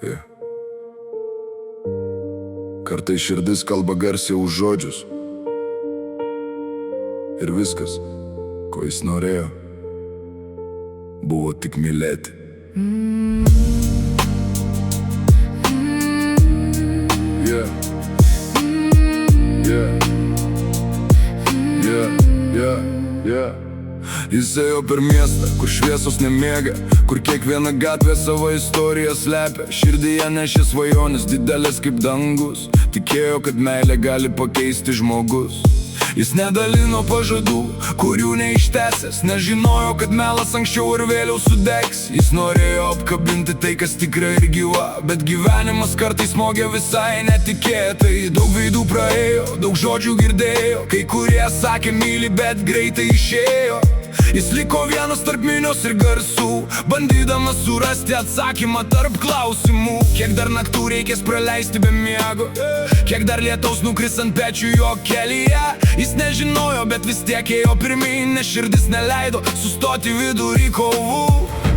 Yeah. Kartais širdis kalba garsiai už žodžius. Ir viskas, ko jis norėjo, buvo tik mylėti. Yeah. Yeah. Yeah. Yeah. Yeah. Jis ėjo per miestą, kur šviesos nemiega, kur kiekviena gatvė savo istoriją slepia. Širdyje nešė svajonės didelės kaip dangus, tikėjo, kad meilė gali pakeisti žmogus. Jis nedalino pažadų, kurių neištesęs, nežinojo, kad melas anksčiau ir vėliau sudegs. Jis norėjo apkabinti tai, kas tikra ir gyva, bet gyvenimas kartais smogė visai netikėtai. Daug veidų praėjo, daug žodžių girdėjo, kai kurie sakė myli, bet greitai išėjo. Jis liko vienas tarp minios ir garsų, bandydamas surasti atsakymą tarp klausimų. Kiek dar naktų reikės praleisti be miego, kiek dar lietaus nukris ant pečių jo kelyje. Jis nežinojo, bet vis tiek ėjo pirmyn, nes širdis neleido sustoti vidury kovų.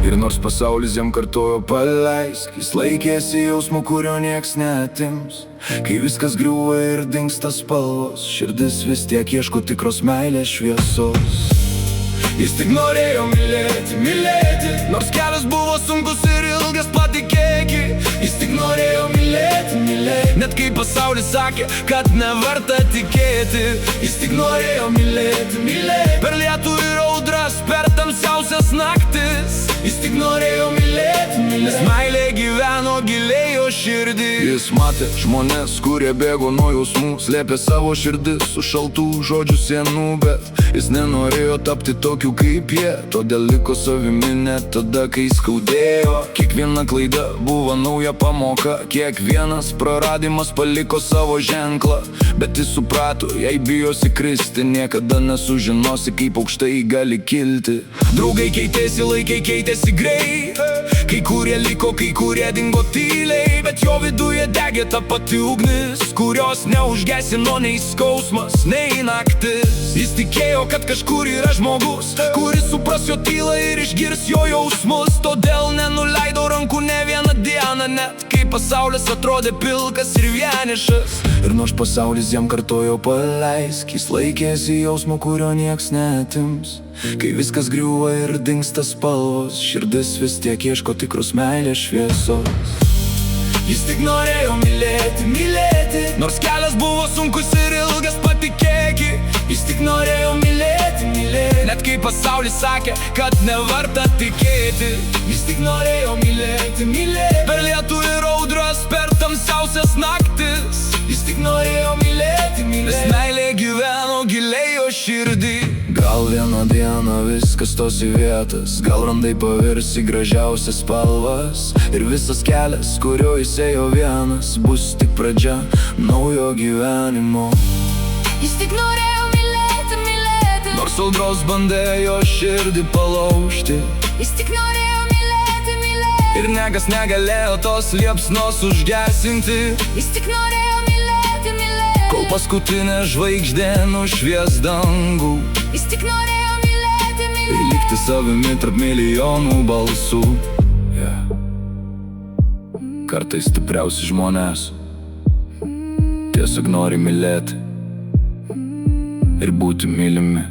Ir nors pasaulis jam kartojo paleisk, jis laikėsi jausmų, kurio nieks neatims. Kai viskas griūva ir dingsta spalvos, širdis vis tiek ieško tikros meilės šviesos. Jis tik norėjo mylėti, mylėti, nors kelias buvo sunkus ir ilgas, patikėki. Jis tik norėjo mylėti, mylėti, net kai pasaulis sakė, kad neverta tikėti. Jis tik norėjo mylėti, mylėti, per lietų ir audras, per tamsiausias naktis. Jis tik norėjo mylėti, mylėti, nes meilė gyveno giliai jo širdį. Jis matė žmonės, kurie bėgo nuo jausmų, slėpė savo širdis su šaltų žodžių sienų, bet jis nenorėjo tapti tokiu kaip jie, todėl liko savimi net tada, kai skaudėjo. Kiekviena klaida buvo nauja pamoka, kiekvienas praradimas paliko savo ženklą. Bet jis suprato, jei bijosi kristi, niekada nesužinosi, kaip aukštai gali kilti. Draugai keitėsi, laikai keitėsi greit, kai kurie liko, kai kurie dingo tyliai, bet jo viduje degė ta pati ugnis, kurios neužgesino nei skausmas, nei naktis. Jis tikėjo, kad kažkur yra žmogus, kuris supras jo tylą ir išgirs jo jausmus. Todėl nenuleido rankų ne vieną dieną, net kai pasaulis atrodė pilkas ir vienišas. Ir nors pasaulis jam kartojo paleisk, jis laikėsi jausmo, kurio nieks neatims. Kai viskas griūva ir dingsta spalvos, širdis vis tiek ieško tikros meilės šviesos. Jis tik norėjo mylėti, mylėti, nors kelias buvo sunkus ir ilgas, patikėki. Jis tik norėjo mylėti, mylėti, net kai pasaulis sakė, kad neverta tikėti. Jis tik norėjo mylėti, mylėti, per lietų ir audras, per tamsiausias naktis. Jis tik norėjo mylėti, mylėti, nes meilė gyveno giliai jo širdį. Gal vieną dieną viskas stos į vietas, gal randai pavirs į gražiausias spalvas, ir visas kelias, kurio jis ėjo vienas, bus tik pradžia naujo gyvenimo. Jis tik norėjo mylėti, mylėti, nors audros bandė jo širdį palaužti. Jis tik norėjo mylėti, mylėti, ir niekas negalėjo tos liepsnos užgesinti. Jis tik norėjo mylėti, mylėti, kol paskutinė žvaigždė nušvies dangų. Jis tik norėjo mylėti, mylėti, ir likti savimi tarp milijonų balsų. Kartais stipriausi žmonės tiesiog nori mylėti ir būti mylimi.